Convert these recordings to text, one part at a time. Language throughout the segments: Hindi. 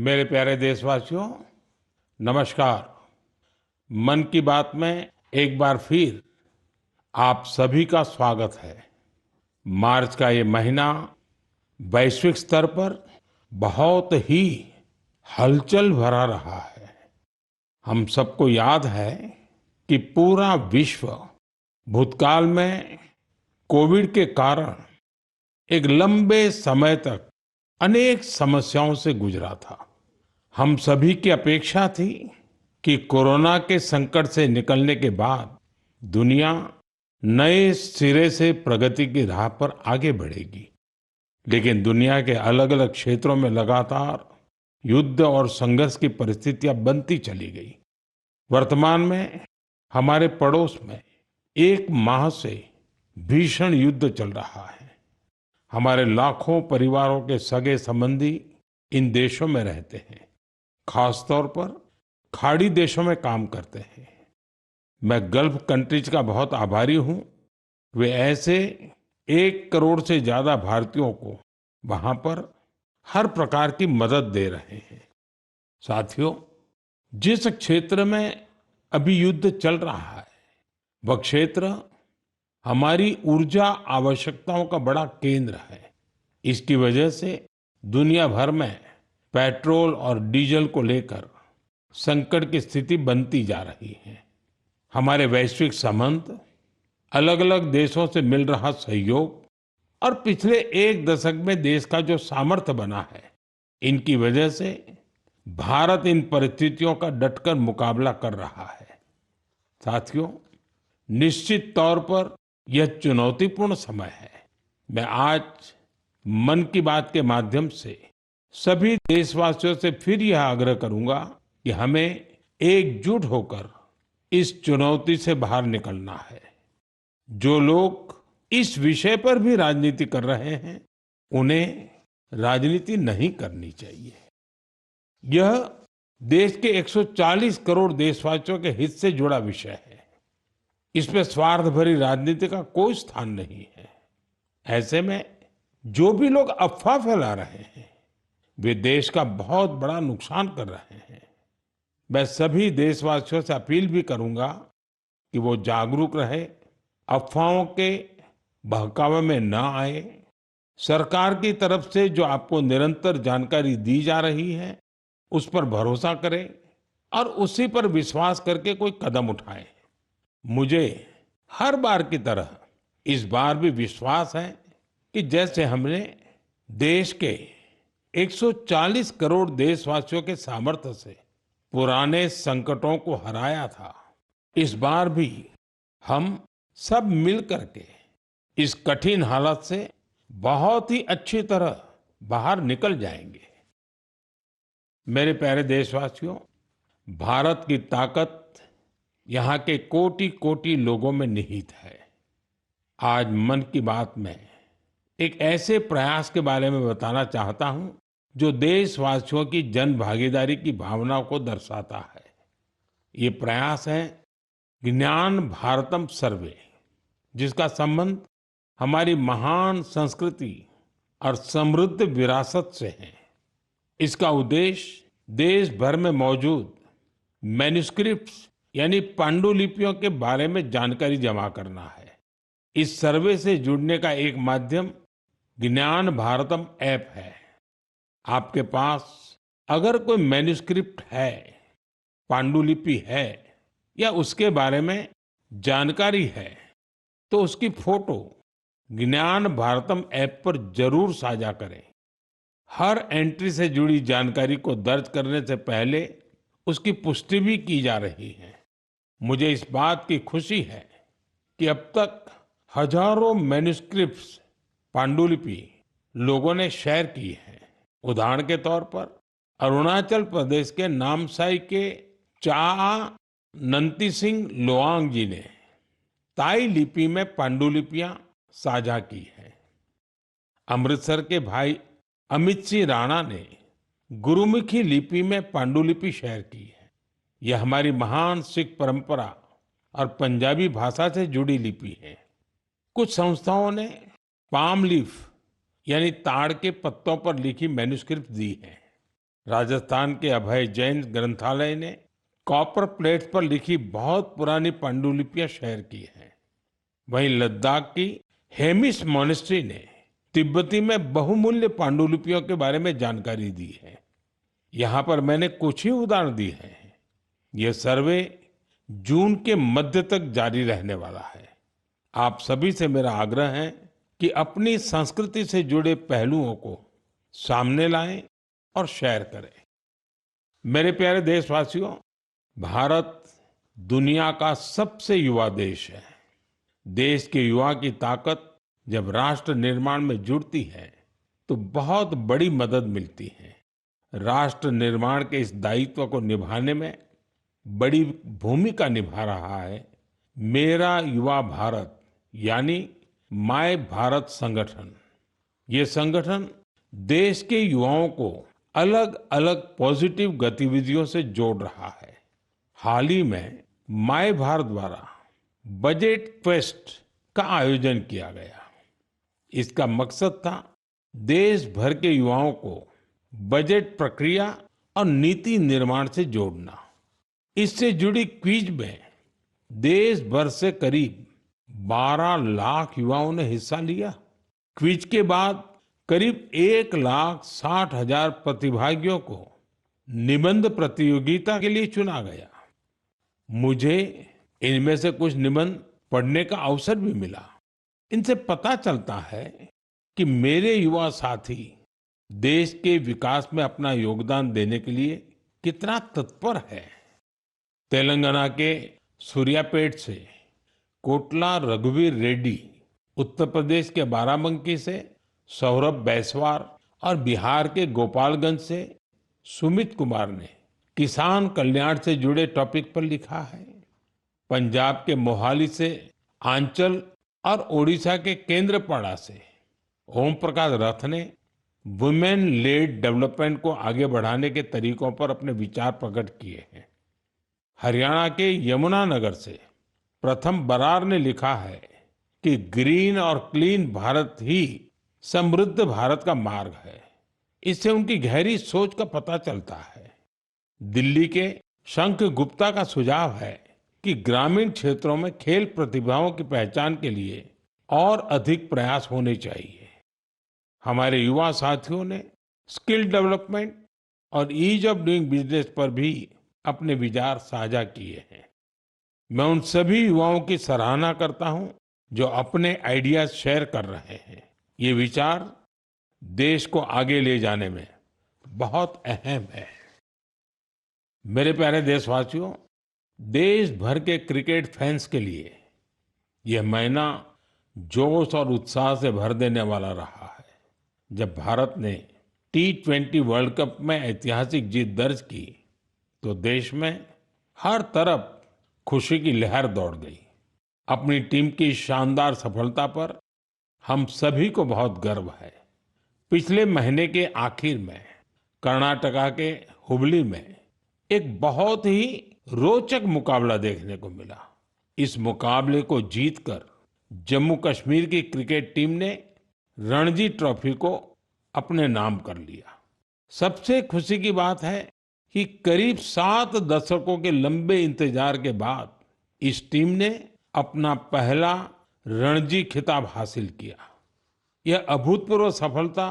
मेरे प्यारे देशवासियों, नमस्कार। मन की बात में एक बार फिर आप सभी का स्वागत है। मार्च का ये महीना वैश्विक स्तर पर बहुत ही हलचल भरा रहा है। हम सबको याद है कि पूरा विश्व भूतकाल में कोविड के कारण एक लंबे समय तक अनेक समस्याओं से गुजरा था। हम सभी की अपेक्षा थी कि कोरोना के संकट से निकलने के बाद दुनिया नए सिरे से प्रगति की राह पर आगे बढ़ेगी। लेकिन दुनिया के अलग अलग क्षेत्रों में लगातार युद्ध और संघर्ष की परिस्थितियां बनती चली गई। वर्तमान में हमारे पड़ोस में एक माह से भीषण युद्ध चल रहा है। हमारे लाखों परिवारों के सगे संबंधी इन देशों में रहते हैं, खासतौर पर खाड़ी देशों में काम करते हैं। मैं गल्फ कंट्रीज का बहुत आभारी हूं। वे ऐसे 1 करोड़ से ज्यादा भारतीयों को वहां पर हर प्रकार की मदद दे रहे हैं। साथियों, जिस क्षेत्र में अभी युद्ध चल रहा है, वह क्षेत्र हमारी ऊर्जा आवश्यकताओं का बड़ा केंद्र है। इसकी वजह से दुनिया भर में पेट्रोल और डीजल को लेकर संकट की स्थिति बनती जा रही है। हमारे वैश्विक संबंध, अलग अलग देशों से मिल रहा सहयोग और पिछले 1 दशक में देश का जो सामर्थ्य बना है, इनकी वजह से भारत इन परिस्थितियों का डटकर मुकाबला कर रहा है। साथियों, निश्चित तौर पर यह चुनौतीपूर्ण समय है। मैं आज मन की बात के माध्यम से सभी देशवासियों से फिर यह आग्रह करूंगा कि हमें एकजुट होकर इस चुनौती से बाहर निकलना है। जो लोग इस विषय पर भी राजनीति कर रहे हैं, उन्हें राजनीति नहीं करनी चाहिए। यह देश के 140 करोड़ देशवासियों के हित से जुड़ा विषय है। इसमें स्वार्थ भरी राजनीति का कोई स्थान नहीं है। ऐसे में जो भी लोग अफवाह फैला रहे हैं, वे देश का बहुत बड़ा नुकसान कर रहे हैं। मैं सभी देशवासियों से अपील भी करूंगा कि वो जागरूक रहे, अफवाहों के बहकावे में न आए। सरकार की तरफ से जो आपको निरंतर जानकारी दी जा रही है, उस पर भरोसा करें और उसी पर विश्वास करके कोई कदम उठाएं। मुझे हर बार की तरह इस बार भी विश्वास है कि जैसे हमने देश के 140 करोड़ देशवासियों के सामर्थ्य से पुराने संकटों को हराया था, इस बार भी हम सब मिल करके इस कठिन हालत से बहुत ही अच्छी तरह बाहर निकल जाएंगे। मेरे प्यारे देशवासियों, भारत की ताकत यहाँ के कोटि कोटि लोगों में निहित है। आज मन की बात में एक ऐसे प्रयास के बारे में बताना चाहता हूं जो देशवासियों की जन भागीदारी की भावना को दर्शाता है। ये प्रयास है ज्ञान भारतम सर्वे, जिसका संबंध हमारी महान संस्कृति और समृद्ध विरासत से है। इसका उद्देश्य देश भर में मौजूद मैन्युस्क्रिप्ट्स यानी पांडुलिपियों के बारे में जानकारी जमा करना है। इस सर्वे से जुड़ने का एक माध्यम ज्ञान भारतम ऐप है। आपके पास अगर कोई मैन्युस्क्रिप्ट है, पांडुलिपि है या उसके बारे में जानकारी है, तो उसकी फोटो ज्ञान भारतम ऐप पर जरूर साझा करें। हर एंट्री से जुड़ी जानकारी को दर्ज करने से पहले उसकी पुष्टि भी की जा रही है। मुझे इस बात की खुशी है कि अब तक हजारों मैन्युस्क्रिप्ट्स, पांडुलिपि लोगों ने शेयर की है। उदाहरण के तौर पर अरुणाचल प्रदेश के नामसाई के चा नंती सिंह लोआंग जी ने ताई लिपि में पांडुलिपियां साझा की है। अमृतसर के भाई अमित सिंह राणा ने गुरुमुखी लिपि में पांडुलिपि शेयर की है। यह हमारी महान सिख परंपरा और पंजाबी भाषा से जुड़ी लिपि है। कुछ संस्थाओं ने पाम लीफ यानी ताड़ के पत्तों पर लिखी मैन्युस्क्रिप्ट दी है। राजस्थान के अभय जैन ग्रंथालय ने कॉपर प्लेट्स पर लिखी बहुत पुरानी पांडुलिपियां शेयर की हैं। वहीं लद्दाख की हेमिस मॉनेस्ट्री ने तिब्बती में बहुमूल्य पांडुलिपियों के बारे में जानकारी दी है। यहाँ पर मैंने कुछ ही उदाहरण दिए हैं। यह सर्वे जून के मध्य तक जारी रहने वाला है। आप सभी से मेरा आग्रह है कि अपनी संस्कृति से जुड़े पहलुओं को सामने लाएं और शेयर करें। मेरे प्यारे देशवासियों, भारत दुनिया का सबसे युवा देश है। देश के युवा की ताकत जब राष्ट्र निर्माण में जुड़ती है तो बहुत बड़ी मदद मिलती है। राष्ट्र निर्माण के इस दायित्व को निभाने में बड़ी भूमिका निभा रहा है मेरा युवा भारत यानी माय भारत संगठन। ये संगठन देश के युवाओं को अलग अलग पॉजिटिव गतिविधियों से जोड़ रहा है। हाल ही में माय भारत द्वारा बजट फेस्ट का आयोजन किया गया। इसका मकसद था देश भर के युवाओं को बजट प्रक्रिया और नीति निर्माण से जोड़ना। इससे जुड़ी क्विज में देश भर से करीब 12 लाख युवाओं ने हिस्सा लिया। क्विज के बाद करीब 1,60,000 प्रतिभागियों को निबंध प्रतियोगिता के लिए चुना गया। मुझे इनमें से कुछ निबंध पढ़ने का अवसर भी मिला। इनसे पता चलता है कि मेरे युवा साथी देश के विकास में अपना योगदान देने के लिए कितना तत्पर है। तेलंगाना के सूर्यापेट से कोटला रघुवीर रेड्डी, उत्तर प्रदेश के बाराबंकी से सौरभ बैसवार और बिहार के गोपालगंज से सुमित कुमार ने किसान कल्याण से जुड़े टॉपिक पर लिखा है। पंजाब के मोहाली से आंचल और ओडिशा के केंद्रपाड़ा से ओम प्रकाश रथ ने वुमेन लेड डेवलपमेंट को आगे बढ़ाने के तरीकों पर अपने विचार प्रकट किए हैं। हरियाणा के यमुनानगर से प्रथम बरार ने लिखा है कि ग्रीन और क्लीन भारत ही समृद्ध भारत का मार्ग है। इससे उनकी गहरी सोच का पता चलता है। दिल्ली के शंख गुप्ता का सुझाव है कि ग्रामीण क्षेत्रों में खेल प्रतिभाओं की पहचान के लिए और अधिक प्रयास होने चाहिए। हमारे युवा साथियों ने स्किल डेवलपमेंट और ईज ऑफ डूइंग बिजनेस पर भी अपने विचार साझा किए हैं। मैं उन सभी युवाओं की सराहना करता हूं जो अपने आइडियाज शेयर कर रहे हैं। ये विचार देश को आगे ले जाने में बहुत अहम है। मेरे प्यारे देशवासियों, देश भर के क्रिकेट फैंस के लिए यह महीना जोश और उत्साह से भर देने वाला रहा है। जब भारत ने T20 वर्ल्ड कप में ऐतिहासिक जीत दर्ज की तो देश में हर तरफ खुशी की लहर दौड़ गई। अपनी टीम की शानदार सफलता पर हम सभी को बहुत गर्व है। पिछले महीने के आखिर में कर्नाटका के हुबली में एक बहुत ही रोचक मुकाबला देखने को मिला। इस मुकाबले को जीतकर जम्मू कश्मीर की क्रिकेट टीम ने रणजी ट्रॉफी को अपने नाम कर लिया। सबसे खुशी की बात है कि करीब 7 दशकों के लंबे इंतजार के बाद इस टीम ने अपना पहला रणजी खिताब हासिल किया। यह अभूतपूर्व सफलता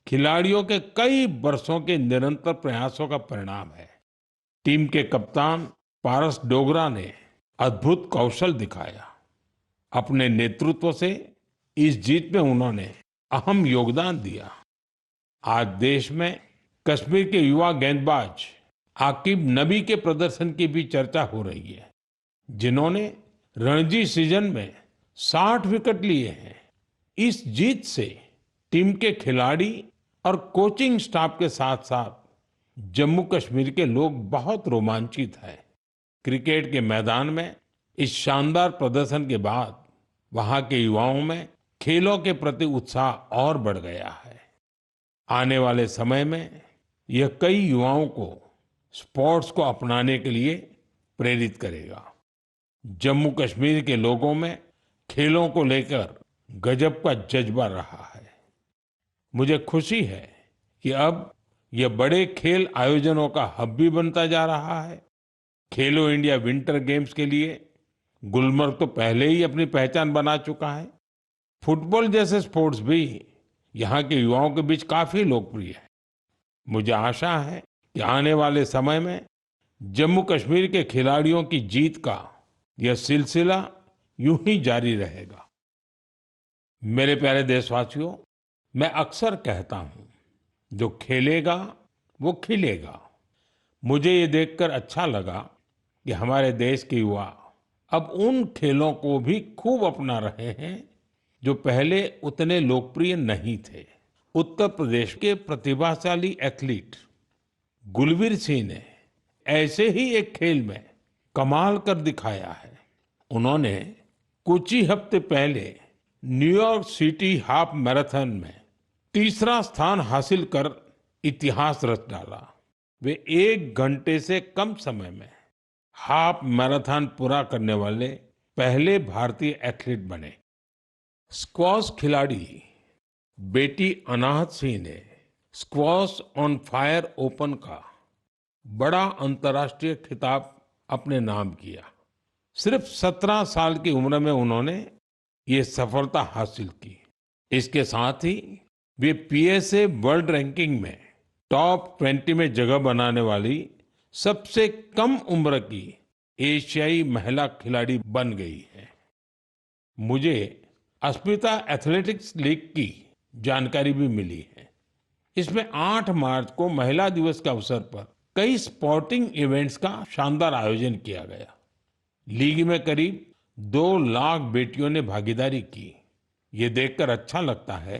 खिलाड़ियों के कई वर्षों के निरंतर प्रयासों का परिणाम है। टीम के कप्तान पारस डोगरा ने अद्भुत कौशल दिखाया। अपने नेतृत्व से इस जीत में उन्होंने अहम योगदान दिया। आज देश में कश्मीर के युवा गेंदबाज आकिब नबी के प्रदर्शन की भी चर्चा हो रही है, जिन्होंने रणजी सीजन में 60 विकेट लिए हैं। इस जीत से टीम के खिलाड़ी और कोचिंग स्टाफ के साथ साथ जम्मू कश्मीर के लोग बहुत रोमांचित हैं। क्रिकेट के मैदान में इस शानदार प्रदर्शन के बाद वहां के युवाओं में खेलों के प्रति उत्साह और बढ़ गया है। आने वाले समय में यह कई युवाओं को स्पोर्ट्स को अपनाने के लिए प्रेरित करेगा। जम्मू कश्मीर के लोगों में खेलों को लेकर गजब का जज्बा रहा है। मुझे खुशी है कि अब ये बड़े खेल आयोजनों का हब भी बनता जा रहा है। खेलो इंडिया विंटर गेम्स के लिए गुलमर्ग तो पहले ही अपनी पहचान बना चुका है। फुटबॉल जैसे स्पोर्ट्स भी यहाँ के युवाओं के बीच काफी लोकप्रिय है। मुझे आशा है कि आने वाले समय में जम्मू कश्मीर के खिलाड़ियों की जीत का यह सिलसिला यूं ही जारी रहेगा। मेरे प्यारे देशवासियों, मैं अक्सर कहता हूं, जो खेलेगा वो खिलेगा। मुझे ये देखकर अच्छा लगा कि हमारे देश के युवा अब उन खेलों को भी खूब अपना रहे हैं जो पहले उतने लोकप्रिय नहीं थे। उत्तर प्रदेश के प्रतिभाशाली एथलीट गुलवीर सिंह ने ऐसे ही एक खेल में कमाल कर दिखाया है। उन्होंने कुछ ही हफ्ते पहले न्यूयॉर्क सिटी हाफ मैराथन में तीसरा स्थान हासिल कर इतिहास रच डाला। वे 1 घंटे से कम समय में हाफ मैराथन पूरा करने वाले पहले भारतीय एथलीट बने। स्क्वॉश खिलाड़ी बेटी अनाहत सिंह ने स्क्वॉश ऑन फायर ओपन का बड़ा अंतर्राष्ट्रीय खिताब अपने नाम किया। सिर्फ 17 साल की उम्र में उन्होंने ये सफलता हासिल की। इसके साथ ही वे पीएसए वर्ल्ड रैंकिंग में टॉप 20 में जगह बनाने वाली सबसे कम उम्र की एशियाई महिला खिलाड़ी बन गई है। मुझे अस्मिता एथलेटिक्स लीग की जानकारी भी मिली है। इसमें 8 मार्च को महिला दिवस के अवसर पर कई स्पोर्टिंग इवेंट्स का शानदार आयोजन किया गया। लीग में करीब 2 लाख बेटियों ने भागीदारी की। ये देखकर अच्छा लगता है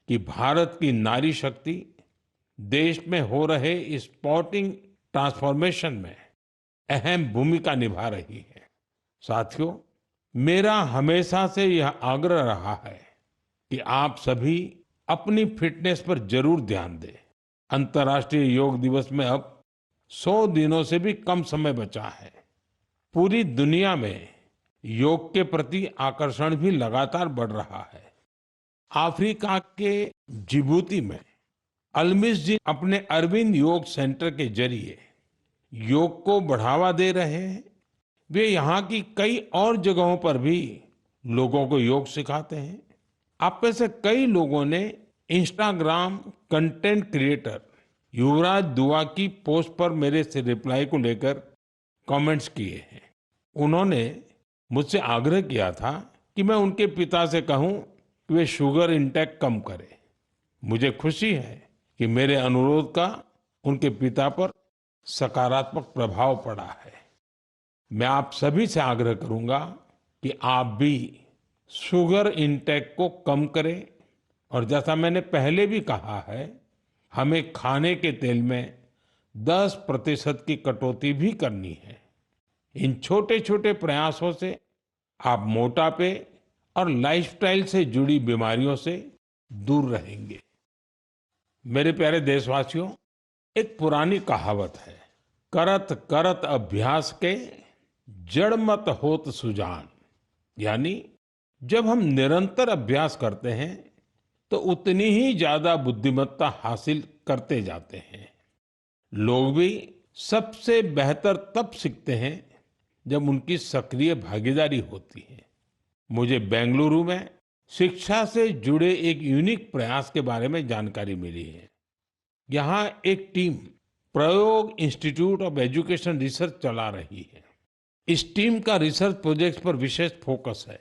कि भारत की नारी शक्ति देश में हो रहे इस स्पोर्टिंग ट्रांसफॉर्मेशन में अहम भूमिका निभा रही है। साथियों, मेरा हमेशा से यह आग्रह रहा है कि आप सभी अपनी फिटनेस पर जरूर ध्यान दें। अंतर्राष्ट्रीय योग दिवस में अब 100 दिनों से भी कम समय बचा है। पूरी दुनिया में योग के प्रति आकर्षण भी लगातार बढ़ रहा है। अफ्रीका के जिबूती में अलमिस जी अपने अरविंद योग सेंटर के जरिए योग को बढ़ावा दे रहे हैं। वे यहाँ की कई और जगहों पर भी लोगों को योग सिखाते हैं। आप में से कई लोगों ने इंस्टाग्राम कंटेंट क्रिएटर युवराज दुआ की पोस्ट पर मेरे से रिप्लाई को लेकर कमेंट्स किए हैं। उन्होंने मुझसे आग्रह किया था कि मैं उनके पिता से कहूं कि वे शुगर इंटेक कम करें। मुझे खुशी है कि मेरे अनुरोध का उनके पिता पर सकारात्मक प्रभाव पड़ा है। मैं आप सभी से आग्रह करूंगा कि आप भी शुगर इंटेक को कम करें और जैसा मैंने पहले भी कहा है, हमें खाने के तेल में 10% की कटौती भी करनी है। इन छोटे छोटे प्रयासों से आप मोटापे और लाइफस्टाइल से जुड़ी बीमारियों से दूर रहेंगे। मेरे प्यारे देशवासियों, एक पुरानी कहावत है, करत करत अभ्यास के जड़ मत होत सुजान। यानी जब हम निरंतर अभ्यास करते हैं तो उतनी ही ज्यादा बुद्धिमत्ता हासिल करते जाते हैं। लोग भी सबसे बेहतर तब सीखते हैं जब उनकी सक्रिय भागीदारी होती है। मुझे बेंगलुरु में शिक्षा से जुड़े एक यूनिक प्रयास के बारे में जानकारी मिली है। यहाँ एक टीम प्रयोग इंस्टीट्यूट ऑफ एजुकेशन रिसर्च चला रही है। इस टीम का रिसर्च प्रोजेक्ट पर विशेष फोकस है।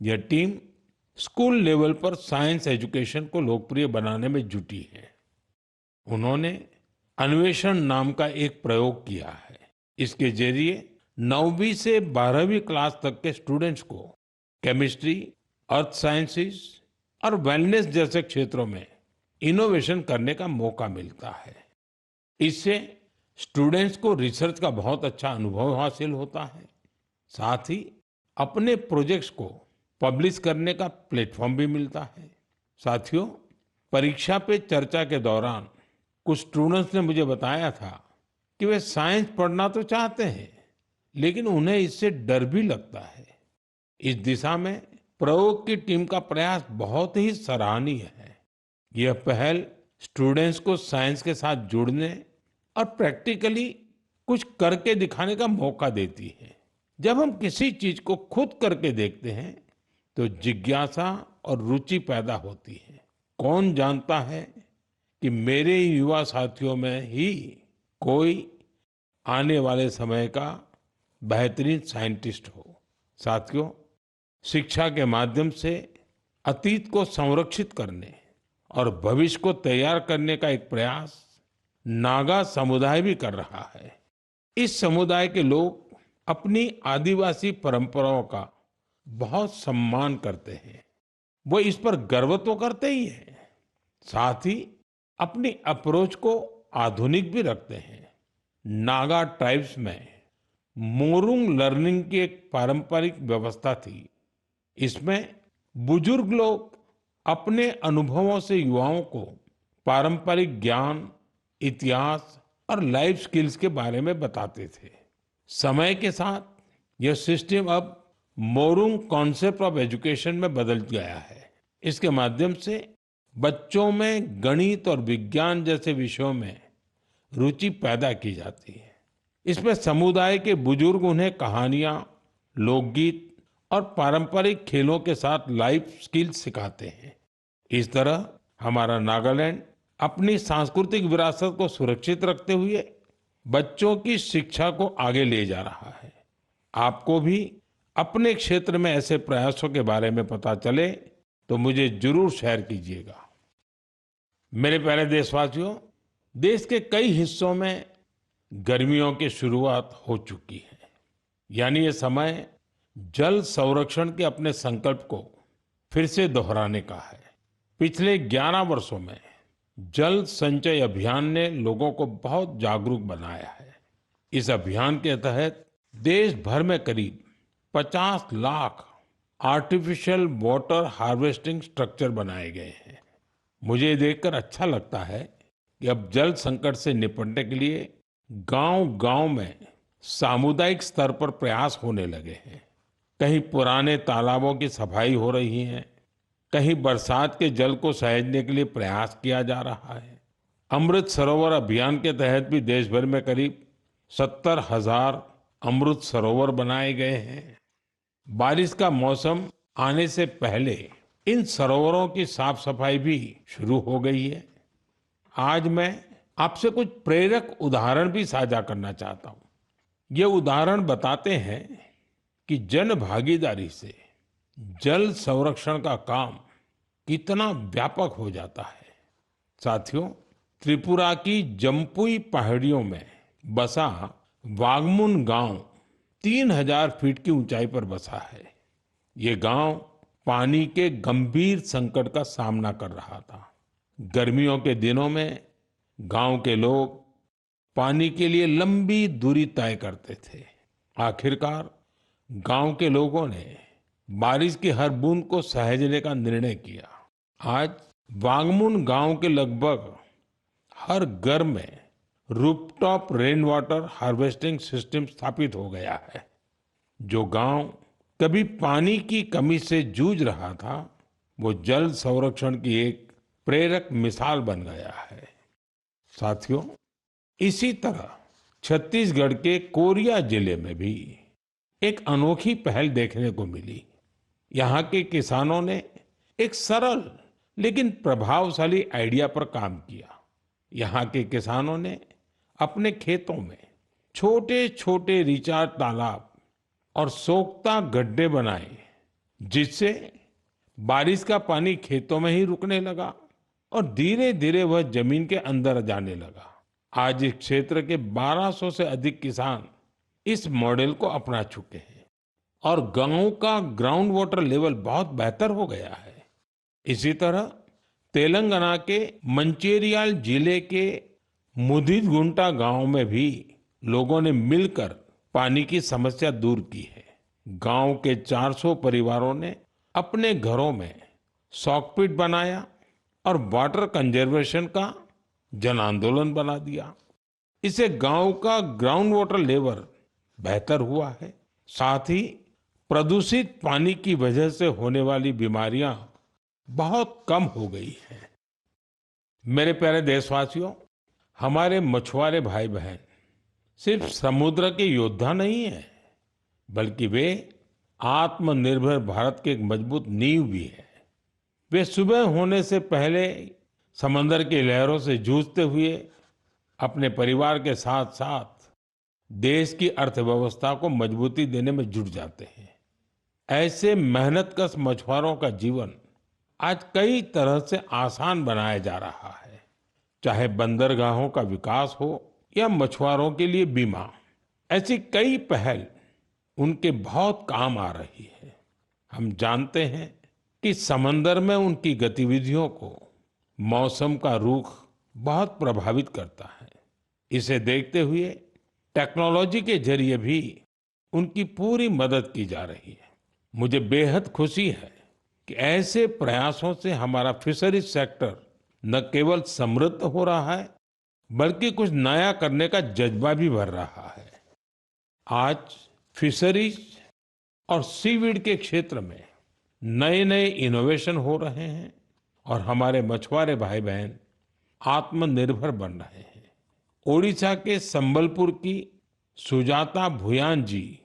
यह टीम स्कूल लेवल पर साइंस एजुकेशन को लोकप्रिय बनाने में जुटी है। उन्होंने अन्वेषण नाम का एक प्रयोग किया है। इसके जरिए 9वीं से 12वीं क्लास तक के स्टूडेंट्स को केमिस्ट्री, अर्थ साइंसेस और वेलनेस जैसे क्षेत्रों में इनोवेशन करने का मौका मिलता है। इससे स्टूडेंट्स को रिसर्च का बहुत अच्छा अनुभव हासिल होता है। साथ ही अपने प्रोजेक्ट्स को पब्लिश करने का प्लेटफॉर्म भी मिलता है। साथियों, परीक्षा पे चर्चा के दौरान कुछ स्टूडेंट्स ने मुझे बताया था कि वे साइंस पढ़ना तो चाहते हैं, लेकिन उन्हें इससे डर भी लगता है। इस दिशा में प्रयोग की टीम का प्रयास बहुत ही सराहनीय है। यह पहल स्टूडेंट्स को साइंस के साथ जुड़ने और प्रैक्टिकली कुछ करके दिखाने का मौका देती है। जब हम किसी चीज को खुद करके देखते हैं तो जिज्ञासा और रुचि पैदा होती है। कौन जानता है कि मेरे युवा साथियों में ही कोई आने वाले समय का बेहतरीन साइंटिस्ट हो। साथियों, शिक्षा के माध्यम से अतीत को संरक्षित करने और भविष्य को तैयार करने का एक प्रयास नागा समुदाय भी कर रहा है। इस समुदाय के लोग अपनी आदिवासी परंपराओं का बहुत सम्मान करते हैं। वो इस पर गर्व तो करते ही हैं, साथ ही अपनी अप्रोच को आधुनिक भी रखते हैं। नागा ट्राइब्स में मोरुंग लर्निंग की एक पारंपरिक व्यवस्था थी। इसमें बुजुर्ग लोग अपने अनुभवों से युवाओं को पारंपरिक ज्ञान, इतिहास और लाइफ स्किल्स के बारे में बताते थे। समय के साथ यह सिस्टम अब मोरुंग कॉन्सेप्ट ऑफ एजुकेशन में बदल गया है। इसके माध्यम से बच्चों में गणित और विज्ञान जैसे विषयों में रुचि पैदा की जाती है। इसमें समुदाय के बुजुर्ग उन्हें कहानियां, लोकगीत और पारंपरिक खेलों के साथ लाइफ स्किल्स सिखाते हैं। इस तरह हमारा नागालैंड अपनी सांस्कृतिक विरासत को सुरक्षित रखते हुए बच्चों की शिक्षा को आगे ले जा रहा है। आपको भी अपने क्षेत्र में ऐसे प्रयासों के बारे में पता चले तो मुझे जरूर शेयर कीजिएगा। मेरे प्यारे देशवासियों, देश के कई हिस्सों में गर्मियों की शुरुआत हो चुकी है। यानी ये समय जल संरक्षण के अपने संकल्प को फिर से दोहराने का है। पिछले 11 वर्षों में जल संचय अभियान ने लोगों को बहुत जागरूक बनाया है। इस अभियान के तहत देश भर में करीब 50 lakh artificial water harvesting structure बनाए गए हैं। मुझे ये देखकर अच्छा लगता है कि अब जल संकट से निपटने के लिए गांव-गांव में सामुदायिक स्तर पर प्रयास होने लगे हैं। कहीं पुराने तालाबों की सफाई हो रही है, कहीं बरसात के जल को सहेजने के लिए प्रयास किया जा रहा है। अमृत सरोवर अभियान के तहत भी देश भर में करीब 70,000 अमृत सरोवर बनाए गए हैं। बारिश का मौसम आने से पहले इन सरोवरों की साफ सफाई भी शुरू हो गई है। आज मैं आपसे कुछ प्रेरक उदाहरण भी साझा करना चाहता हूँ। ये उदाहरण बताते हैं कि जन भागीदारी से जल संरक्षण का काम कितना व्यापक हो जाता है। साथियों, त्रिपुरा की जम्पुई पहाड़ियों में बसा वागमुन गांव 3000 फीट की ऊंचाई पर बसा है। ये गांव पानी के गंभीर संकट का सामना कर रहा था। गर्मियों के दिनों में गांव के लोग पानी के लिए लंबी दूरी तय करते थे। आखिरकार गांव के लोगों ने बारिश की हर बूंद को सहेजने का निर्णय किया। आज वांगमुन गांव के लगभग हर घर में rooftop rain water harvesting system स्थापित हो गया है। जो गांव कभी पानी की कमी से जूझ रहा था, वो जल संरक्षण की एक प्रेरक मिसाल बन गया है। साथियों, इसी तरह छत्तीसगढ़ के कोरिया जिले में भी एक अनोखी पहल देखने को मिली। यहाँ के किसानों ने एक सरल लेकिन प्रभावशाली आइडिया पर काम किया। यहाँ के किसानों ने अपने खेतों में छोटे छोटे रिचार्ज तालाब और सोख्ता गड्ढे बनाए, जिससे बारिश का पानी खेतों में ही रुकने लगा और धीरे धीरे वह जमीन के अंदर जाने लगा। आज इस क्षेत्र के 1200 से अधिक किसान इस मॉडल को अपना चुके हैं और गांव का ग्राउंड वाटर लेवल बहुत बेहतर हो गया है। इसी तरह तेलंगाना के मंचेरियाल जिले के मुदिगुंटा गांव में भी लोगों ने मिलकर पानी की समस्या दूर की है। गांव के 400 परिवारों ने अपने घरों में सॉकपिट बनाया और वाटर कंजर्वेशन का जन आंदोलन बना दिया। इससे गांव का ग्राउंड वाटर लेवल बेहतर हुआ है। साथ ही प्रदूषित पानी की वजह से होने वाली बीमारियां बहुत कम हो गई हैं। मेरे प्यारे देशवासियों, हमारे मछुआरे भाई बहन सिर्फ समुद्र के योद्धा नहीं है, बल्कि वे आत्मनिर्भर भारत की एक मजबूत नींव भी है। वे सुबह होने से पहले समंदर की लहरों से जूझते हुए अपने परिवार के साथ साथ देश की अर्थव्यवस्था को मजबूती देने में जुट जाते हैं। ऐसे मेहनतकश मछुआरों का जीवन आज कई तरह से आसान बनाया जा रहा है। चाहे बंदरगाहों का विकास हो या मछुआरों के लिए बीमा, ऐसी कई पहल उनके बहुत काम आ रही है। हम जानते हैं कि समंदर में उनकी गतिविधियों को मौसम का रुख बहुत प्रभावित करता है। इसे देखते हुए टेक्नोलॉजी के जरिए भी उनकी पूरी मदद की जा रही है। मुझे बेहद खुशी है कि ऐसे प्रयासों से हमारा फिशरीज सेक्टर न केवल समृद्ध हो रहा है, बल्कि कुछ नया करने का जज्बा भी भर रहा है। आज फिशरीज और सीवीड के क्षेत्र में नए नए इनोवेशन हो रहे हैं और हमारे मछुआरे भाई बहन आत्मनिर्भर बन रहे हैं। ओडिशा के संबलपुर की सुजाता भुयान जी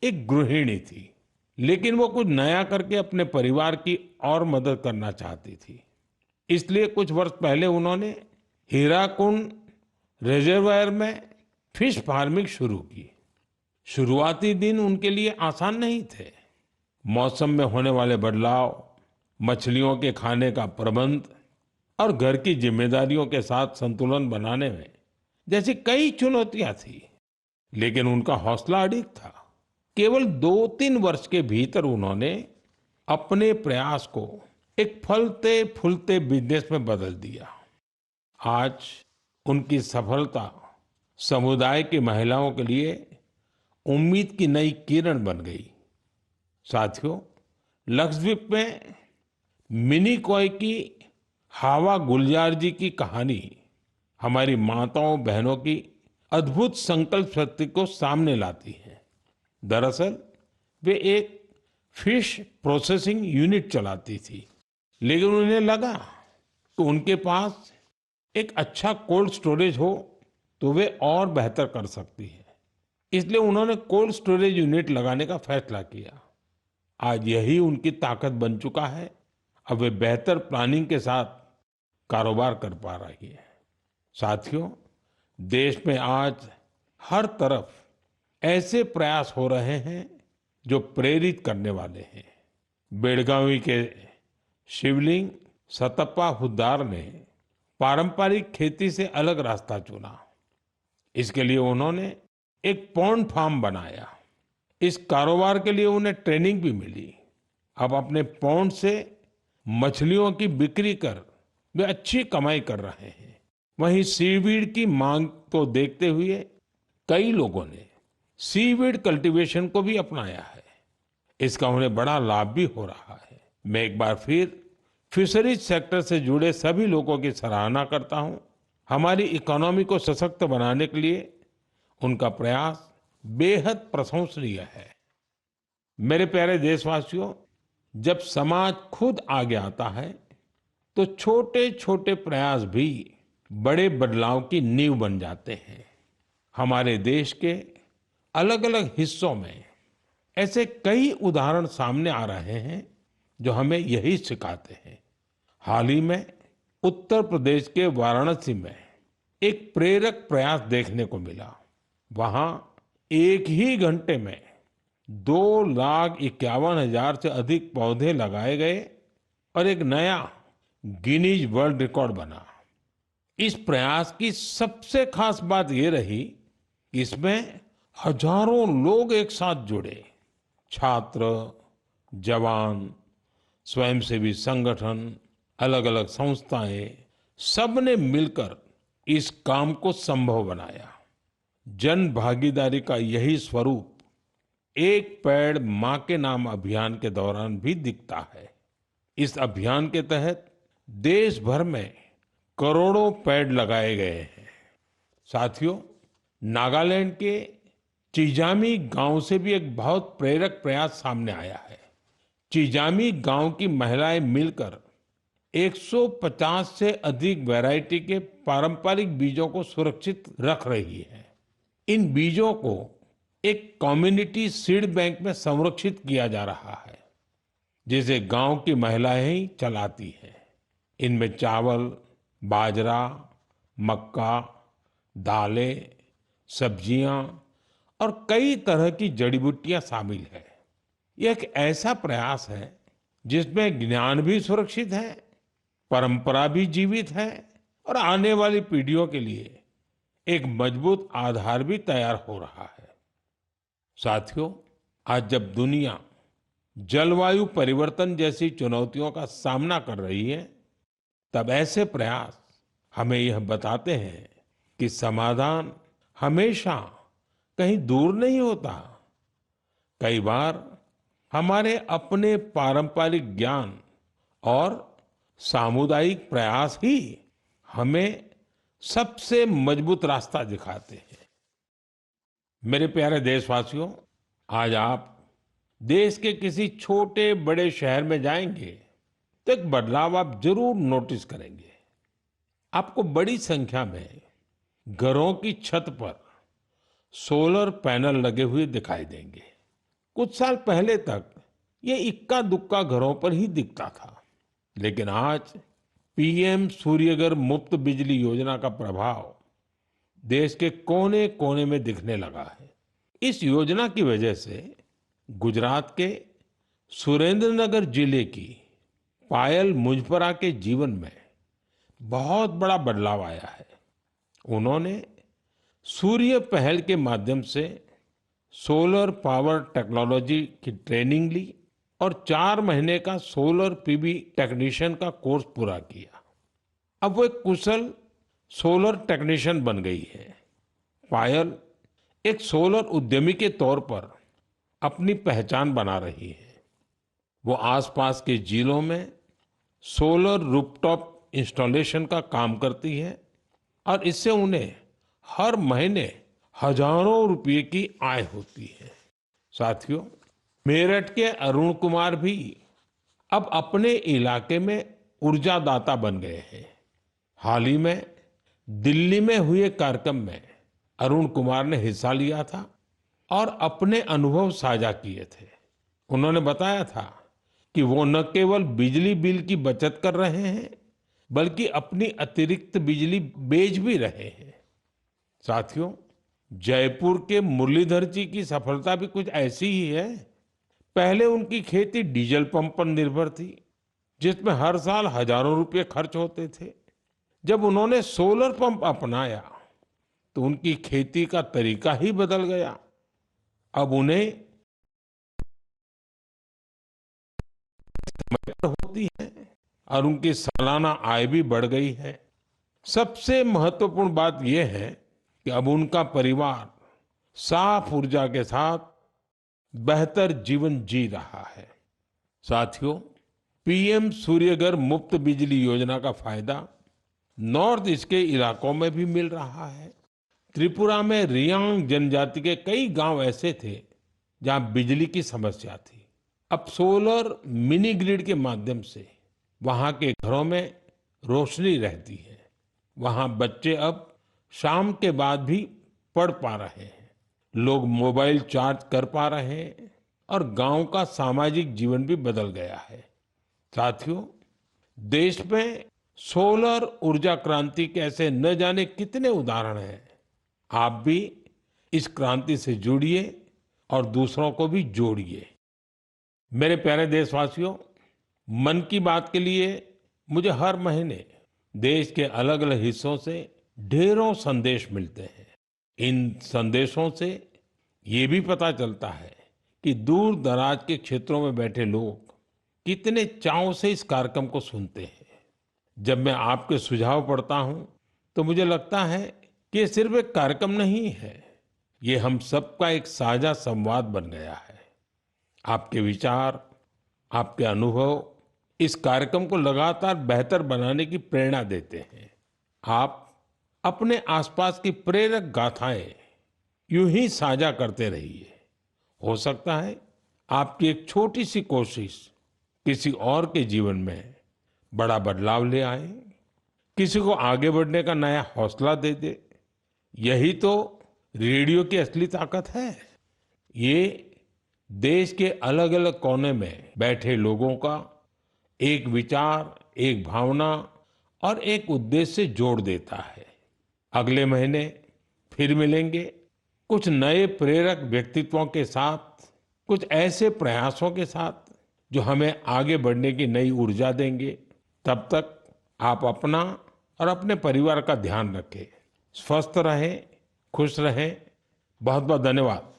एक गृहिणी थी, लेकिन वो कुछ नया करके अपने परिवार की और मदद करना चाहती थी। इसलिए कुछ वर्ष पहले उन्होंने हीराकुंड रिजर्वायर में फिश फार्मिंग शुरू की। शुरुआती दिन उनके लिए आसान नहीं थे। मौसम में होने वाले बदलाव, मछलियों के खाने का प्रबंध और घर की जिम्मेदारियों के साथ संतुलन बनाने में जैसी कई चुनौतियां थी, लेकिन उनका हौसला अडिग था। केवल 2-3 वर्ष के भीतर उन्होंने अपने प्रयास को एक फलते फूलते बिजनेस में बदल दिया। आज उनकी सफलता समुदाय की महिलाओं के लिए उम्मीद की नई किरण बन गई। साथियों, लक्षद्वीप में मिनिकॉय की हावा गुलजार जी की कहानी हमारी माताओं बहनों की अद्भुत संकल्प शक्ति को सामने लाती है। दरअसल वे एक फिश प्रोसेसिंग यूनिट चलाती थी, लेकिन उन्हें लगा कि उनके पास एक अच्छा कोल्ड स्टोरेज हो तो वे और बेहतर कर सकती है। इसलिए उन्होंने कोल्ड स्टोरेज यूनिट लगाने का फैसला किया। आज यही उनकी ताकत बन चुका है। अब वे बेहतर प्लानिंग के साथ कारोबार कर पा रही है। साथियों, देश में आज हर तरफ ऐसे प्रयास हो रहे हैं जो प्रेरित करने वाले हैं। बेलगावी के शिवलिंग सतप्पा हुद्दार ने पारंपरिक खेती से अलग रास्ता चुना। इसके लिए उन्होंने एक पॉन्ड फार्म बनाया। इस कारोबार के लिए उन्हें ट्रेनिंग भी मिली। अब अपने पॉन्ड से मछलियों की बिक्री कर वे अच्छी कमाई कर रहे हैं। वहीं सीवीड की मांग को देखते हुए कई लोगों ने सीवीड कल्टीवेशन को भी अपनाया है। इसका उन्हें बड़ा लाभ भी हो रहा है। मैं एक बार फिर फिशरीज सेक्टर से जुड़े सभी लोगों की सराहना करता हूं। हमारी इकोनॉमी को सशक्त बनाने के लिए उनका प्रयास बेहद प्रशंसनीय है। मेरे प्यारे देशवासियों, जब समाज खुद आगे आता है तो छोटे छोटे प्रयास भी बड़े बदलाव की नींव बन जाते हैं। हमारे देश के अलग अलग हिस्सों में ऐसे कई उदाहरण सामने आ रहे हैं जो हमें यही सिखाते हैं। हाल ही में उत्तर प्रदेश के वाराणसी में एक प्रेरक प्रयास देखने को मिला। वहां एक ही घंटे में 2,51,000 से अधिक पौधे लगाए गए और एक नया गिनीज वर्ल्ड रिकॉर्ड बना। इस प्रयास की सबसे खास बात ये रही कि इसमें हजारों लोग एक साथ जुड़े। छात्र, जवान, स्वयंसेवी संगठन, अलग अलग संस्थाएं, सबने मिलकर इस काम को संभव बनाया। जन भागीदारी का यही स्वरूप एक पेड़ मां के नाम अभियान के दौरान भी दिखता है। इस अभियान के तहत देश भर में करोड़ों पेड़ लगाए गए हैं। साथियों, नागालैंड के चिजामी गांव से भी एक बहुत प्रेरक प्रयास सामने आया है। चिजामी गांव की महिलाएं मिलकर 150 से अधिक वैरायटी के पारंपरिक बीजों को सुरक्षित रख रही है। इन बीजों को एक कम्युनिटी सीड बैंक में संरक्षित किया जा रहा है, जिसे गांव की महिलाएं ही चलाती हैं। इनमें चावल, बाजरा, मक्का, दालें, सब्जियां और कई तरह की जड़ी बूटियां शामिल है। यह एक ऐसा प्रयास है जिसमें ज्ञान भी सुरक्षित है, परंपरा भी जीवित है और आने वाली पीढ़ियों के लिए एक मजबूत आधार भी तैयार हो रहा है। साथियों, आज जब दुनिया जलवायु परिवर्तन जैसी चुनौतियों का सामना कर रही है, तब ऐसे प्रयास हमें यह बताते हैं कि समाधान हमेशा कहीं दूर नहीं होता। कई बार हमारे अपने पारंपरिक ज्ञान और सामुदायिक प्रयास ही हमें सबसे मजबूत रास्ता दिखाते हैं। मेरे प्यारे देशवासियों, आज आप देश के किसी छोटे बड़े शहर में जाएंगे तो एक बदलाव आप जरूर नोटिस करेंगे। आपको बड़ी संख्या में घरों की छत पर सोलर पैनल लगे हुए दिखाई देंगे। कुछ साल पहले तक ये इक्का दुक्का घरों पर ही दिखता था, लेकिन आज पीएम सूर्यघर मुफ्त बिजली योजना का प्रभाव देश के कोने कोने में दिखने लगा है। इस योजना की वजह से गुजरात के सुरेंद्रनगर जिले की पायल मुजपरा के जीवन में बहुत बड़ा बदलाव आया है। उन्होंने सूर्य पहल के माध्यम से सोलर पावर टेक्नोलॉजी की ट्रेनिंग ली और 4 महीने का सोलर पीवी टेक्नीशियन का कोर्स पूरा किया। अब वो एक कुशल सोलर टेक्नीशियन बन गई है। पायल एक सोलर उद्यमी के तौर पर अपनी पहचान बना रही है। वो आसपास के जिलों में सोलर रूफटॉप इंस्टॉलेशन का काम करती है और इससे उन्हें हर महीने हजारों रुपए की आय होती है। साथियों, मेरठ के अरुण कुमार भी अब अपने इलाके में ऊर्जादाता बन गए हैं। हाल ही में दिल्ली में हुए कार्यक्रम में अरुण कुमार ने हिस्सा लिया था और अपने अनुभव साझा किए थे। उन्होंने बताया था कि वो न केवल बिजली बिल की बचत कर रहे हैं, बल्कि अपनी अतिरिक्त बिजली बेच भी रहे हैं। साथियों, जयपुर के मुरलीधर जी की सफलता भी कुछ ऐसी ही है। पहले उनकी खेती डीजल पंप पर निर्भर थी, जिसमें हर साल हजारों रुपए खर्च होते थे। जब उन्होंने सोलर पंप अपनाया तो उनकी खेती का तरीका ही बदल गया। अब उन्हें समय पर होती है और उनकी सालाना आय भी बढ़ गई है। सबसे महत्वपूर्ण बात यह है कि अब उनका परिवार साफ ऊर्जा के साथ बेहतर जीवन जी रहा है। साथियों, पीएम सूर्यघर मुफ्त बिजली योजना का फायदा नॉर्थ ईस्ट के इलाकों में भी मिल रहा है। त्रिपुरा में रियांग जनजाति के कई गांव ऐसे थे जहां बिजली की समस्या थी। अब सोलर मिनी ग्रिड के माध्यम से वहां के घरों में रोशनी रहती है। वहां बच्चे अब शाम के बाद भी पढ़ पा रहे हैं, लोग मोबाइल चार्ज कर पा रहे हैं और गांव का सामाजिक जीवन भी बदल गया है। साथियों, देश में सोलर ऊर्जा क्रांति के ऐसे न जाने कितने उदाहरण हैं। आप भी इस क्रांति से जुड़िए और दूसरों को भी जोड़िए। मेरे प्यारे देशवासियों, मन की बात के लिए मुझे हर महीने देश के अलग अलग हिस्सों से ढेरों संदेश मिलते हैं। इन संदेशों से ये भी पता चलता है कि दूर दराज के क्षेत्रों में बैठे लोग कितने चाव से इस कार्यक्रम को सुनते हैं। जब मैं आपके सुझाव पढ़ता हूं तो मुझे लगता है कि ये सिर्फ एक कार्यक्रम नहीं है, ये हम सबका एक साझा संवाद बन गया है। आपके विचार, आपके अनुभव इस कार्यक्रम को लगातार बेहतर बनाने की प्रेरणा देते हैं। आप अपने आसपास की प्रेरक गाथाएं यूं ही साझा करते रहिए। हो सकता है आपकी एक छोटी सी कोशिश किसी और के जीवन में बड़ा बदलाव ले आए, किसी को आगे बढ़ने का नया हौसला दे दे। यही तो रेडियो की असली ताकत है। ये देश के अलग अलग कोने में बैठे लोगों का एक विचार, एक भावना और एक उद्देश्य से जोड़ देता है। अगले महीने फिर मिलेंगे कुछ नए प्रेरक व्यक्तित्वों के साथ, कुछ ऐसे प्रयासों के साथ जो हमें आगे बढ़ने की नई ऊर्जा देंगे। तब तक आप अपना और अपने परिवार का ध्यान रखें, स्वस्थ रहें, खुश रहें। बहुत बहुत धन्यवाद।